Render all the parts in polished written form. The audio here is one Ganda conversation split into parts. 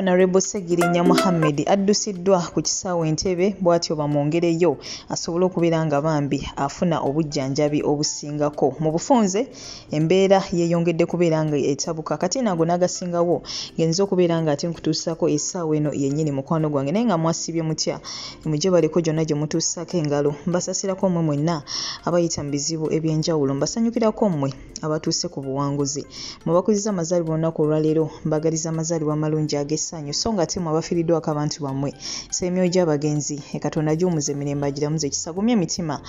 Honorable Segirinya Muhammad addusiddwa ku kisaawe Entebbe bw'atyo bamwongereyo asobole okubeera nga bambi afuna obujjanjabi obusingako. Mu bufunze embeera yeeyongedde kubeera nga etabuka kati nago n'agasingawo ngenza okubeera nga ate nkutuusako essaawa eno yennyini mukwano gwange naye nga mwasibye mutya mujje baleko gyonna gye mutuusako engalo mbasasirako mmwe mwenna abayita mu bizibu eby'enjawulo mbasanyukirako mmwe abatuuse ku buwanguzi mubakuzizza amazaalibwa olunaku olwaleero mbagaliza amazaalibwa amalungi ag'essanyu so nga ate mwabafiiriddwako abantu bammwe seemyoyo gy'abagenzi Katonda gy'omuze emirembe agiramuze ekisagumye emitima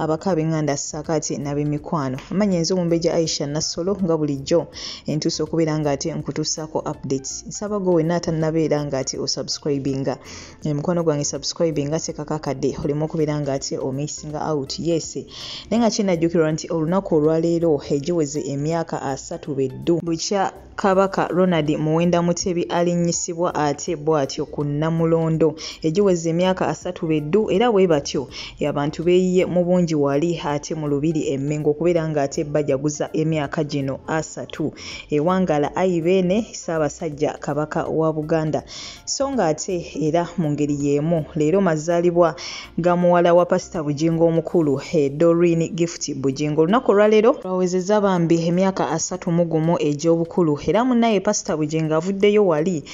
abakaaba eŋŋanda ssaakaati n'ab'emikwano amanyi enze Omumbejja Aisha Nassolo nga bulijjo entuuse okubeera nga ate nkutuusaako updates nsaba gwe wenna atannabeera nga ate osubscribinga mukwano gwange subscribinga tekakakadde olemu okubeera nga ate omisinga out yes naye nga kinajjukirwa nti olunaku olwaleero egiweze emyaka 3 beddu bukya Kabaka Ronald Muwenda Mutebi alinnyisibwa ate bw'atyo ku Namulondo egiweze emyaka 3 beddu era bwe batyo abantu beeyiye mu bungi wali ate mu lubiri Emmengo okubeera nga ate bajaguza emyaka gino 3 ewangala Ayibeene Ssaabasajja Kabaka wa Buganda so nga ate era mu ngeri y'emu leero mazaalibwa ga muwala wa Pastor Bujjingo omukulu Doreen Gift Bujjingo olunaku olwaleero lwawezezza bambi emyaka 31 egy'obukulu era munnaye Pastor Bujjingo avuddeyo wali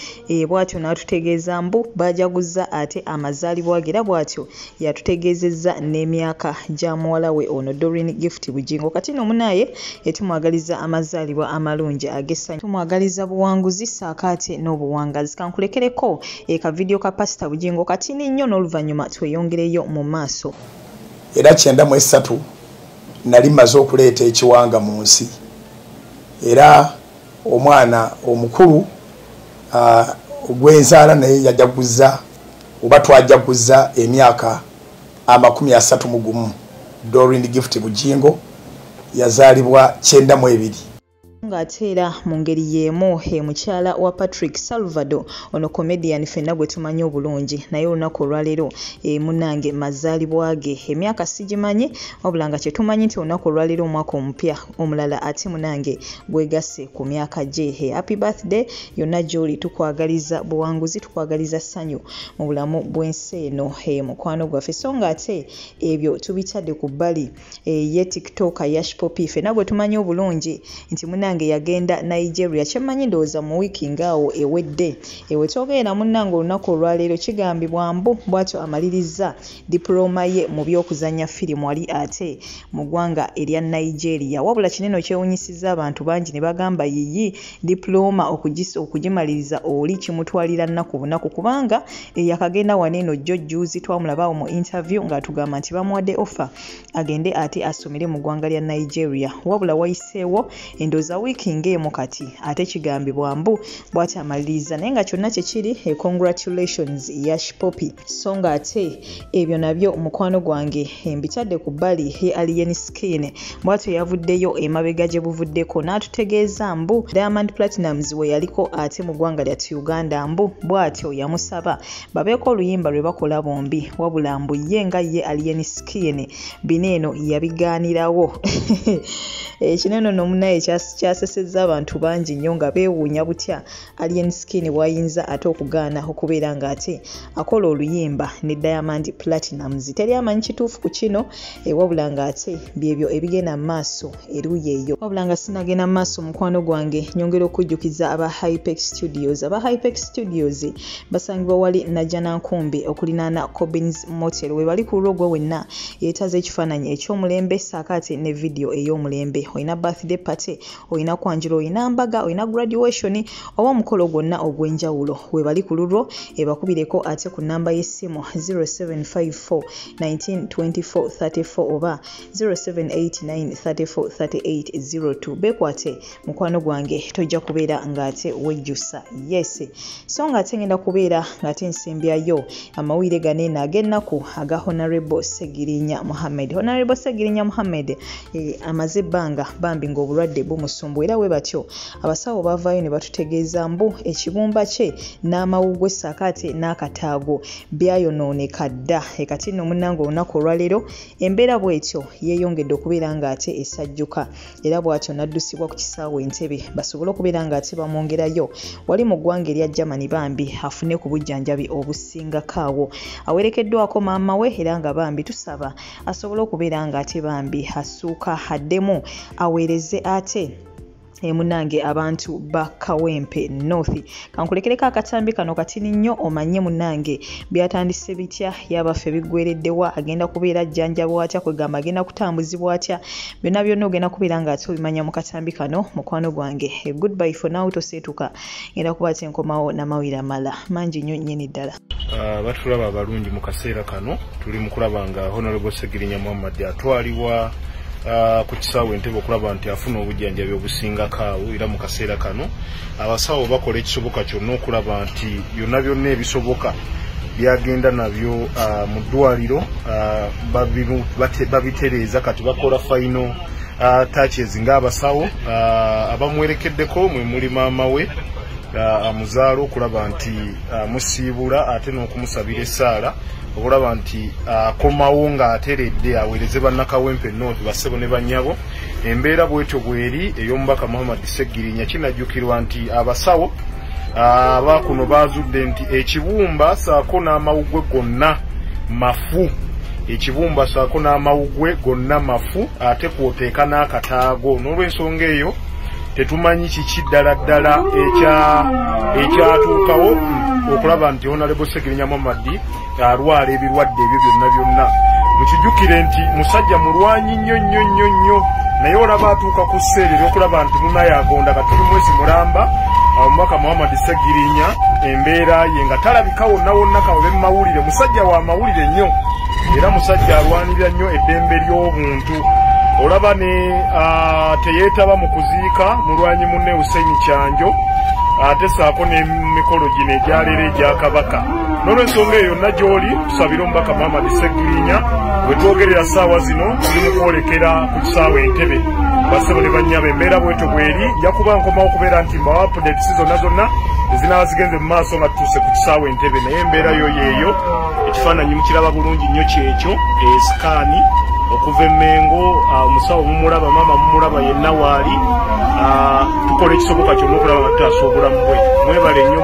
bw'atyo n'atutegeeza mbu bajaguza ate amazaalibwa ge era bw'atyo yatutegeezezza n'emyaka gya muwala we ono Doreen Gift Bujjingo kati no munnaye tumwagaliza amazaalibwa amalungi ag'essanyu tumwagaliza buwanguzi ssaakaate n'obuwangazi kankulekereko ka video ka Pastor Bujjingo kati nnyo n'oluvannyuma tweyongereyo mu maaso era 93 nali maze okuleeta ekiwanga mu nsi era omwana omukulu ogw'enzaala naye yajaguza oba twajaguza emyaka 31 Doreen Gift Bujjingo yazaalibwa 92 ng'ateera mu ngeri y'emu mukyala wa Patrick Salvador ono comedian ffenna gwe tumanyi obulungi naye olunaku olwaleero munange mazaalibwa ge emyaka sigimanyi wabula nga kye tumanyi nti olunaku olwaleero omwaka omupya omulala ate munange gwegasse ku myaka gye happy birthday yonna gy'oli tukwagaliza buwanguzi tukwagaliza ssanyu mu bulamu bw'ensi eno mukwano gwaffe so nga ate ebyo tubitadde ku bbali ye tiktoker Yash Poppy ffenna gwe tumanyi obulungi nti munange yagenda Nigeria kyemanyi ndowooza mu wiiki ngaawo ewedde ewetogenda munnange olunaku olwaleero kigambibwa mbu bw'atyo amaliriza diploma ye mu by'okuzannya firimu wali ate mu ggwanga erya Nigeria wabula kinene kyewunyisizza abantu bangi ne bagamba yiyi diploma okugimaliriza oli kimutwalira nnaku bunaku kubanga yakagenda waneeno jjuzi twamulabawo mu interview ng'atugamba nti bamuwadde offer agende ate asomere mu ggwanga lya Nigeria wabula wayiseewo endowooza wiiki ng'emu kati ate kigambibwa mbu bw'ati amaliriza naye nga kyonna kyekiri congratulations Yash Poppy so nga ate ebyo nabyo mukwano gwange mbitadde ku bbali ye alien skin bw'atyo yavuddeyo emabega gye buvuddeko n'atutegeeza mbu Diamond Platnumz we yaliko ate mu ggwanga lya Uganda mbu bw'atyo yamusaba babeeko oluyimba lwe bakola bombi wabula mbu ye nga ye alien skin bineeno yabigaanirawo kineno n'omunaye kyasesezza abantu bangi nnyo nga beewuunya butya alien skin bw'ayinza ate okugaana okubeera nga ate akola oluyimba ne Diamond Platnumz teri amanyi kituufu ku kino wabula nga ate byebyo ebigenda mu maaso eruuyi eyo wabula nga sinagenda mu maaso mukwano gwange nyongera okujjukiza aba Hypex Studios basangibwa wali Najjanankumbi okulinaana Cobbins Motel we bali ku lulwo gwe wenna yeetaze ekifaananyi eky'omulembe ssaakaate ne video ey'omulembe olina birthday party olina kwanjula olina mbaga olina graduation oba omukolo gwonna ogw'enjawulo we bali ku lulwo ebakubireko ate ku nnamba y'essimu 0754 1924 34 oba 0789 34 38 02 bekwate mukwano gwange tojja kubeera ng'ate wejjusa yes so ng'ate ngenda kubeera ng'ate nsembyayo amawulire ganeeno ag'ennaku aga Honorable Segirinya Muhammad amaze ebbanga bambi ng'obulwadde bumusumbuwa mbu era we batyo abasawo bavaayo ne batutegeeza mbu ekibumba kye n'amawugwe ssaakaate n'akataago byayonooneka dda. Kati nno munnange olunaku olwaleero embeera bw'etyo yeeyongedde okubeera ng'ate esajjuka era bw'atyo n'addusibwa ku kisaawe Entebbe basobole okubeera ng'ate bamwongerayo wali mu ggwanga erya Germany bambi afune ku bujjanjabi obusingako awo. Awerekeddwako maama we era nga bambi tusaba asobole okubeera ng'ate bambi asuuka addemu aweereze ate munange abantu ba Kawempe North. Kankulekereko akatambi kano katini nnyo omanye munange byatandise bitya yabaffe biggwereddewa agenda kubeera jjanjabwa atya kwegamba agenda kutambuzibwa atya byonna byonna ogenda kubeera nga ate obimanya mu katambi kano mukwano gwange. Goodbye for now toseetuka ngenda kuba ate nkomawo n'amawira mala mangi nnyo nnyini ddala. Batulaba abalungi mu kaseera kano tuli mu kulaba nga Honorable Segirinya atwalibwa ku kisaawe Entebbe okulaba nti afuna obujjanjabi obusingako awo era mu kaseera kano abasawo bakola ekisoboka kyonna okulaba nti byonna byonna ebisoboka byagenda nabyo mu ddwaliro babitereeza kati bakola final touches ng'abasawo abamwerekeddeko mwe muli maama we amuzaala okulaba nti musiibula ate n'okumusabira essaala okulaba nti akomawo ng'ateredde aweereze bannakawempe North bassebo ne bannyabo. Embeera bwetyo bweri ey'omubaka Muhammad Segirinya kinajjukirwa nti abasawo abakuno baazudde nti ekibumba saako n'amawugwe gonna mafu. Ekibumba saako n'amawugwe gonna mafu ate kwoteeka n'akataago. N'olw'ensonga eyo tetumanyi kiki ddala ddala ekyatuukawo okulaba nti Honorable Segirinya alwala ebirwadde ebyo byonna byonna. Mukijjukire nti musajja mulwanyi nnyo naye olaba atuuka ku sseere ery'okulaba nti munayagonda katuli mwezi mulamba omubaka Muhammad Segirinya embeera ye nga talabika wonna wonna kawe mawulire. Musajja wa mawulire nnyo era musajja alwanirira nnyo eddembe ly'obuntu. Olaba ne teyeetaba mu kuziika mulwanyi munne Hussein Kyanjo ate saako n'emikolo gino egyaleero egya Kabaka. N'olw'ensonga eyo yonna gy'oli tusabire omubaka Muhammad Segirinya bwe twogerera ssaawa zino tuli mu kwolekera ku kisaawe Entebbe bassebo ne bannyabo. Embeera bwetyo bweri nja kuba nkomawo okubeera nti mbawa updates zonna ezinaaba zigenze mu maaso nga tutuuse ku kisaawe Entebbe naye embeera yo yeeyo. Ekifaananyi mukiraba bulungi nnyo kyekyo esikaani okuva Emmengo omusawo mumulaba maama mumulaba yenna waali tukola ekisoboka kyonna okulaba nga tutaasa obulamu bwe. Mwebale nnyo.